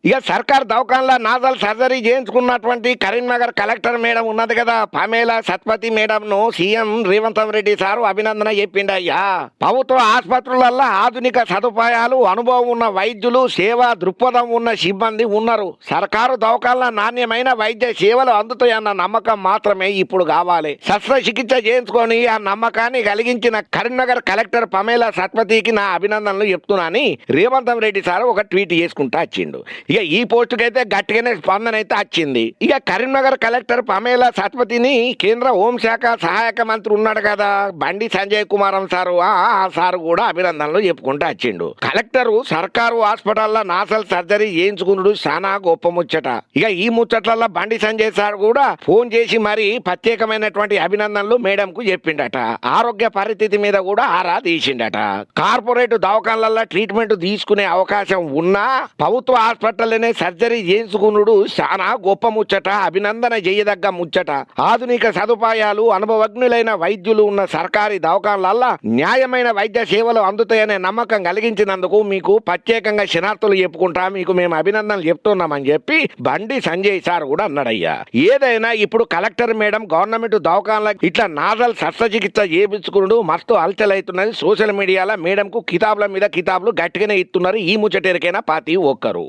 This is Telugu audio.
ఇక సర్కార్ దవాఖానలో నాజల్ సర్జరీ చేయించుకున్నటువంటి కరీంనగర్ కలెక్టర్ మేడం ఉన్నది కదా, పమేలా సత్పతి మేడంను సీఎం రేవంత్ రెడ్డి సారు అభినందన చెప్పిండయ్యా. ప్రభుత్వ ఆసుపత్రులలో ఆధునిక సదుపాయాలు, అనుభవం ఉన్న వైద్యులు, సేవా దృక్పథం ఉన్న సిబ్బంది ఉన్నారు. సర్కారు దవాఖానలో నాణ్యమైన వైద్య సేవలు అందుతాయన్న నమ్మకం మాత్రమే ఇప్పుడు కావాలి. శస్త్రచికిత్స చేయించుకొని ఆ నమ్మకాన్ని కలిగించిన కరీంనగర్ కలెక్టర్ పమేలా సత్పతికి నా అభినందనలు చెప్తున్నానని రేవంత్ రెడ్డి సార్ ఒక ట్వీట్ చేసుకుంటా వచ్చిండు. ఇక ఈ పోస్టుకి అయితే గట్టిగానే స్పందన అయితే వచ్చింది. ఇక కరీంనగర్ కలెక్టర్ పమేలా సత్పతిని కేంద్ర హోంశాఖ సహాయక మంత్రి ఉన్నాడు కదా బండి సంజయ్ కుమారం సారు, ఆ సారు కూడా అభినందనలు చెప్పుకుంటూ వచ్చిండు. కలెక్టర్ సర్కారు హాస్పిటల్లో నాసల్ సర్జరీ చేయించుకున్నాడు, చాలా గొప్ప ముచ్చట. ఇక ఈ ముచ్చట్లలో బండి సంజయ్ సార్ కూడా ఫోన్ చేసి మరి ప్రత్యేకమైనటువంటి అభినందనలు మేడం కు చెప్పిండట. ఆరోగ్య పరిస్థితి మీద కూడా ఆరా తీసిండట. కార్పొరేట్ దవాఖానలలో ట్రీట్మెంట్ తీసుకునే అవకాశం ఉన్నా ప్రభుత్వ హాస్పిటల్లోనే సర్జరీ చేయించుకున్నాడు చాలా గొప్ప ముచ్చట, అభినందన చేయదగ్గ ముచ్చట. ఆధునిక సదుపాయాలు, అనుభవజ్ఞులైన వైద్యులు ఉన్న సర్కారీ దవాఖానలల్లో న్యాయమైన వైద్య సేవలు అందుతాయనే నమ్మకం కలిగించినందుకు మీకు ప్రత్యేకంగా శనార్థులు చెప్పుకుంటా, మీకు మేము అభినందనలు చెప్తున్నామని చెప్పి బండి సంజయ్ సార్ కూడా అన్నాడయ్యా. ఏదైనా ఇప్పుడు కలెక్టర్ మేడం గవర్నమెంట్ దవాఖానల ఇట్లా నాజల్ శస్త్రచికిత్స చేయించుకున్నాడు మస్తు అలచలవుతున్నది. సోషల్ మీడియాలో మేడం కు కితాబుల మీద కితాబులు గట్టిగానే ఇస్తున్నారు. ఈ ముచ్చటేరికైనా పాతి ఒక్కరు.